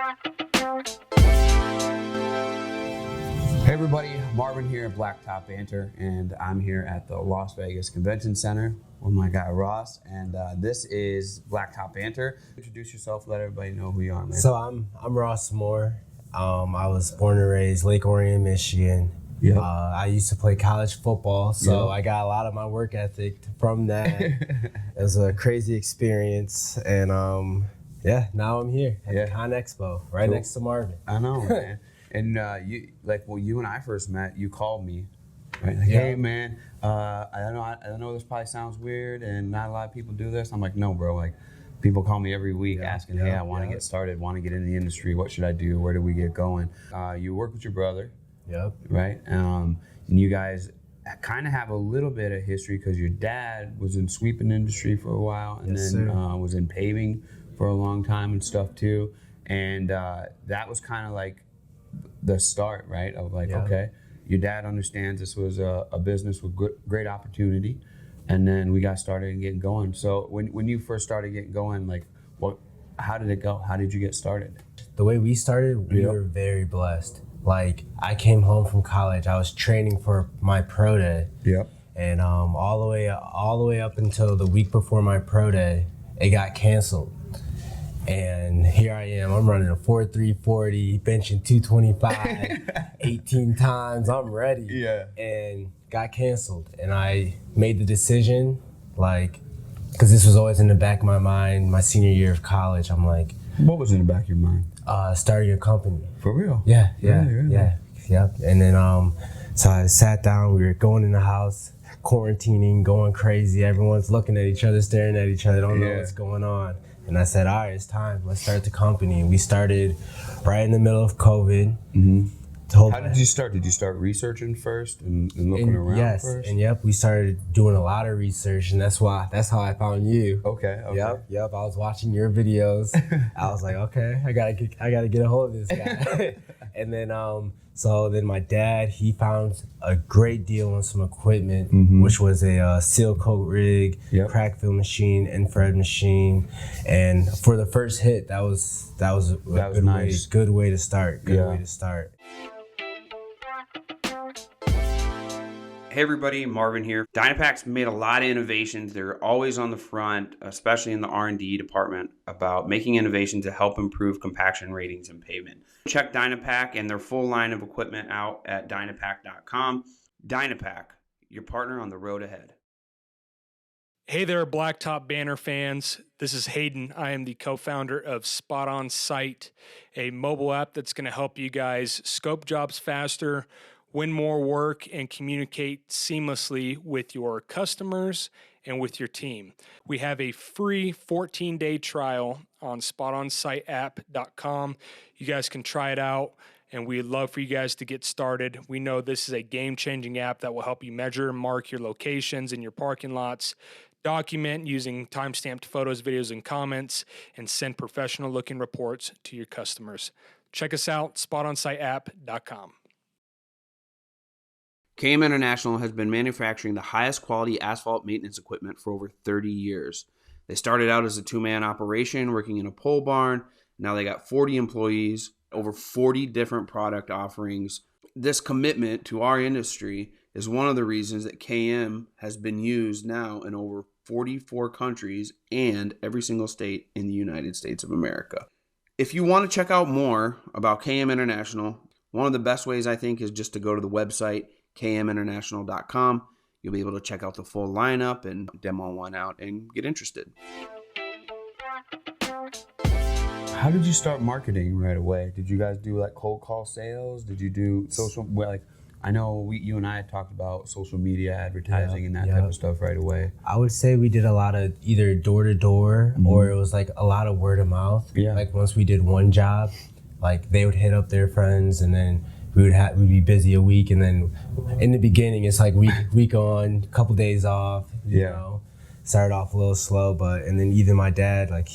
Hey everybody, Marvin here at Blacktop Banter, and I'm here at the Las Vegas Convention Center with my guy Ross, and this is Blacktop Banter. Introduce yourself, let everybody know who you are, man. So I'm Ross Moore. I was born and raised Lake Orion, Michigan. Yep. I used to play college football, so I got a lot of my work ethic from that. It was a crazy experience, and now I'm here at the ConExpo, right next to Marvin. I know, man. And you and I first met, you called me, right? Like, hey man, I know this probably sounds weird and not a lot of people do this. I'm like, no, bro. Like, people call me every week asking, hey, I want to get started, want to get into the industry. What should I do? Where do we get going? You work with your brother, right? And you guys kind of have a little bit of history because your dad was in sweeping industry for a while, and was in paving for a long time and stuff too. And that was kind of like the start, right? Of like, okay, your dad understands this was a business with great opportunity, and then we got started and getting going. So when you first started getting going, like, how did it go? How did you get started? The way we started, we were very blessed. Like, I came home from college, I was training for my pro day. And all the way up until the week before my pro day, it got canceled. And here I am, I'm running a 4.340, benching 225, 18 times, I'm ready. And got canceled. And I made the decision, like, because this was always in the back of my mind, my senior year of college, I'm like. What was in the back of your mind? Starting a company. For real? Yeah. And then, so I sat down, we were going in the house, quarantining, going crazy, everyone's looking at each other, staring at each other, don't know what's going on. And I said, all right, it's time. Let's start the company. And we started right in the middle of COVID. How did you start? Did you start researching first and looking around first? And we started doing a lot of research, and that's how I found you. Okay. Yep. I was watching your videos. I was like, okay, I gotta get a hold of this guy. And then so then my dad, he found a great deal on some equipment, which was a seal coat rig, crack fill machine, infrared machine, and for the first hit, that was a good way to start. Way to start. Hey everybody, Marvin here. Dynapac's made a lot of innovations. They're always on the front, especially in the R&D department, about making innovations to help improve compaction ratings in pavement. Check Dynapac and their full line of equipment out at dynapac.com. Dynapac, your partner on the road ahead. Hey there, Blacktop Banner fans. This is Hayden. I am the co-founder of Spot On Site, a mobile app that's going to help you guys scope jobs faster, win more work, and communicate seamlessly with your customers and with your team. We have a free 14-day trial on spotonsiteapp.com. You guys can try it out, and we'd love for you guys to get started. We know this is a game-changing app that will help you measure and mark your locations in your parking lots, document using time-stamped photos, videos, and comments, and send professional-looking reports to your customers. Check us out, spotonsiteapp.com. KM International has been manufacturing the highest quality asphalt maintenance equipment for over 30 years. They started out as a two-man operation working in a pole barn. Now they got 40 employees, over 40 different product offerings. This commitment to our industry is one of the reasons that KM has been used now in over 44 countries and every single state in the United States of America. If you want to check out more about KM International, one of the best ways I think is just to go to the website, kminternational.com. You'll be able to check out the full lineup and demo one out and get interested. How did you start marketing right away? Did you guys do like cold call sales? Did you do social, like, I know you and I had talked about social media advertising and that type of stuff right away. I would say we did a lot of either door to door or it was like a lot of word of mouth. Like once we did one job, like they would hit up their friends, and then we'd be busy a week, and then in the beginning it's like week on, couple days off, you know. Started off a little slow, and then even my dad, like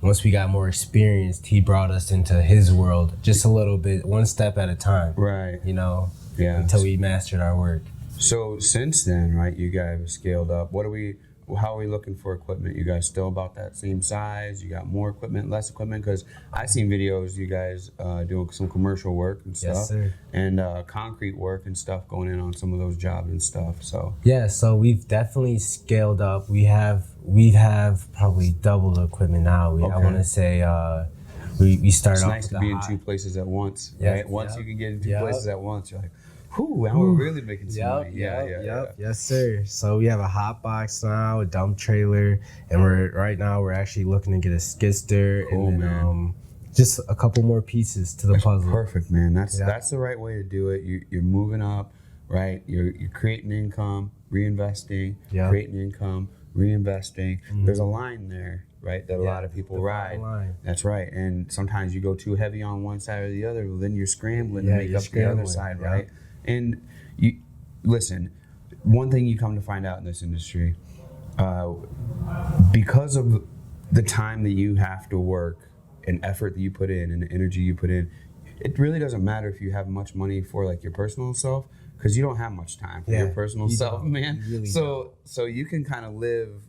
once we got more experienced, he brought us into his world just a little bit, one step at a time. Right. You know, until we mastered our work. So since then, right, you guys have scaled up. What are we how are we looking for equipment? You guys still about that same size? You got more equipment, less equipment? Because I've seen videos you guys doing some commercial work and stuff. Yes, sir. And concrete work and stuff going in on some of those jobs and stuff. So yeah, so we've definitely scaled up. We have probably double the equipment now. Okay. I want to say we started it's off nice with to the be in high. 2 places at once, Yes, right? Once yep, you can get in 2 yep. places at once, you're like, whoo, now we're really making some money. Yeah. Yes, sir. So we have a hot box now, a dump trailer, and we're actually looking to get a skidster, Cool, and then man. just a couple more pieces to the That's puzzle. perfect, man. That's the right way to do it. You're moving up, right? You're creating income, reinvesting, Yeah. creating income, reinvesting. There's a line there, right? That a lot of people the ride. line. That's right. And sometimes you go too heavy on one side or the other. Well, then you're scrambling to Yeah, make you're up the other scrambling, side, yeah. right? And you listen. One thing you come to find out in this industry, because of the time that you have to work and effort that you put in and the energy you put in, it really doesn't matter if you have much money for like your personal self, because you don't have much time for your personal you self, don't. man. You really So you can kind of live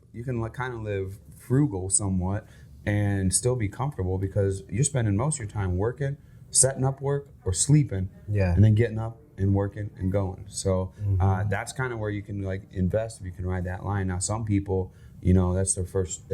frugal somewhat and still be comfortable, because you're spending most of your time working, setting up work, or sleeping, Yeah. and then getting up and working and going. So that's kind of where you can like invest if you can ride that line. Now some people, you know, that's their first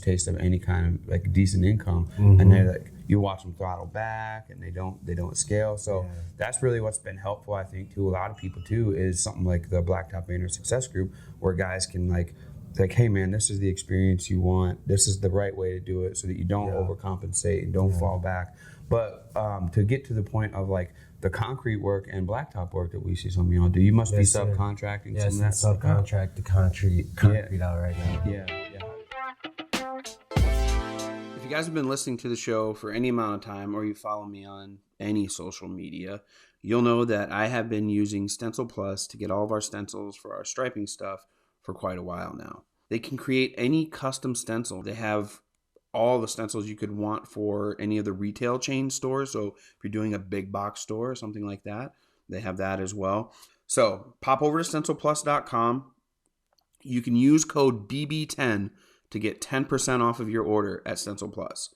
taste of any kind of like decent income, and they're like, you watch them throttle back and they don't scale. So that's really what's been helpful, I think, to a lot of people too, is something like the Blacktop Banter Success Group, where guys can like, hey man, this is the experience you want. This is the right way to do it, so that you don't overcompensate and don't fall back. But to get to the point of like the concrete work and blacktop work that we see some of y'all do, you must be subcontracting some of that stuff out. Subcontract the concrete out right now. Yeah. If you guys have been listening to the show for any amount of time, or you follow me on any social media, you'll know that I have been using Stencil Plus to get all of our stencils for our striping stuff for quite a while now. They can create any custom stencil. They have all the stencils you could want for any of the retail chain stores. So if you're doing a big box store or something like that, they have that as well. So pop over to stencilplus.com. You can use code BB10 to get 10% off of your order at Stencil Plus.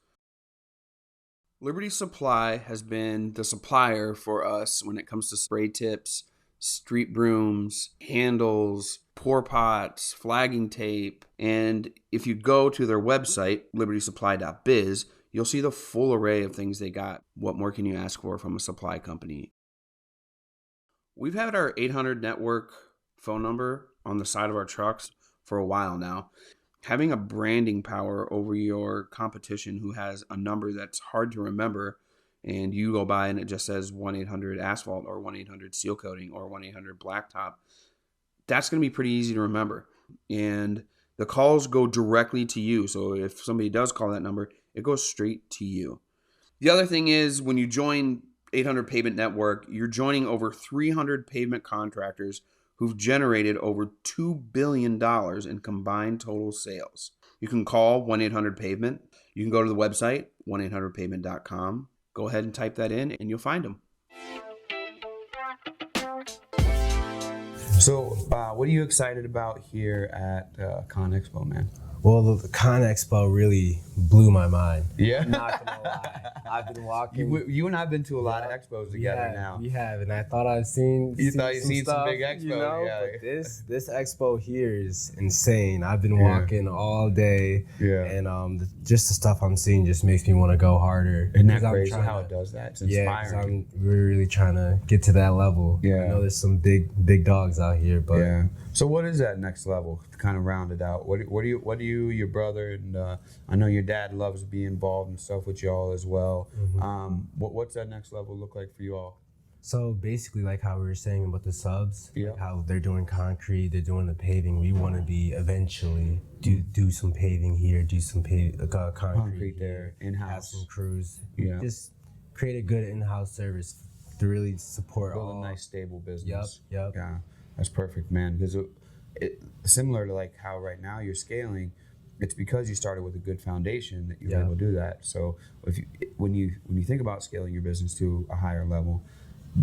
Liberty Supply has been the supplier for us when it comes to spray tips, street brooms, handles, pour pots, flagging tape. And if you go to their website, libertysupply.biz, you'll see the full array of things they got. What more can you ask for from a supply company? We've had our 800 network phone number on the side of our trucks for a while now. Having a branding power over your competition who has a number that's hard to remember, and you go by and it just says 1-800-ASPHALT or 1-800-SEAL COATING or 1-800-BLACKTOP, that's going to be pretty easy to remember. And the calls go directly to you. So if somebody does call that number, it goes straight to you. The other thing is, when you join 800 Pavement Network, you're joining over 300 pavement contractors who've generated over $2 billion in combined total sales. You can call 1-800-PAVEMENT. You can go to the website, 1-800-pavement.com. Go ahead and type that in and you'll find them. So what are you excited about here at ConExpo, man? Well, the ConExpo really blew my mind. Yeah. I'm not gonna lie. I've been walking. You and I have been to a lot of expos together now. We have, and I thought I've seen. You thought you'd seen some stuff, big expos, you know? yeah. But this expo here is insane. I've been walking all day, and just the stuff I'm seeing just makes me want to go harder. Isn't that crazy how it does that? It's inspiring. We're really trying to get to that level. Yeah. I know there's some big dogs out here, but So what is that next level? To kind of round it out. What do you, your brother, and I know your dad loves to be involved and stuff with y'all as well. What's that next level look like for you all? So basically, like how we were saying about the subs, Yeah. like how they're doing concrete, they're doing the paving. We want to be eventually do some paving here, do some concrete there, have in-house. some crews. Yeah. Just create a good in-house service to really support Build all. a nice stable business. Yep. Yeah, that's perfect, man. Because similar to like how right now you're scaling, it's because you started with a good foundation that you were able to do that. So when you think about scaling your business to a higher level,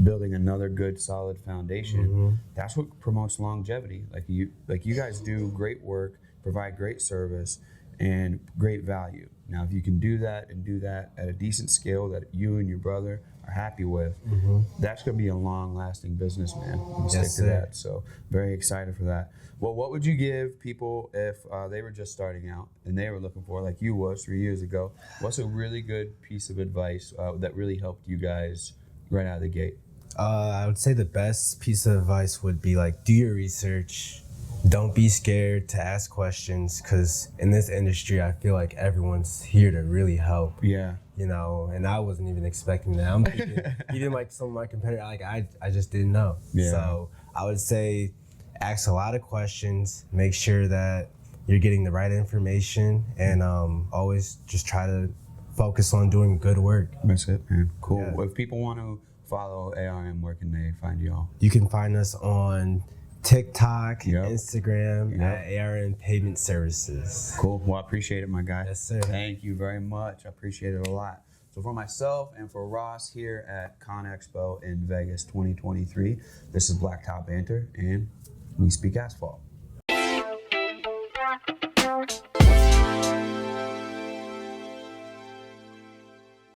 building another good solid foundation, that's what promotes longevity. Like you guys do great work provide great service, and great value. Now, if you can do that and do that at a decent scale that you and your brother are happy with, that's going to be a long-lasting business, man. You stick to that. So very excited for that. Well, what would you give people if they were just starting out and they were looking for, like you was 3 years ago, what's a really good piece of advice that really helped you guys right out of the gate? I would say the best piece of advice would be like, do your research. Don't be scared to ask questions, because in this industry, I feel like everyone's here to really help. Yeah. You know, and I wasn't even expecting that. I'm thinking, even like some of my competitors, like I just didn't know. Yeah. So I would say ask a lot of questions, make sure that you're getting the right information, and always just try to focus on doing good work. That's it, man. Cool. Yeah. If people want to follow ARM, where can they find you all? You can find us on TikTok, Instagram, at ARM Pavement Services. Cool. Well, I appreciate it, my guy. Yes, sir. Thank you very much. I appreciate it a lot. So for myself and for Ross here at ConExpo in Vegas 2023, this is Blacktop Banter, and we speak asphalt.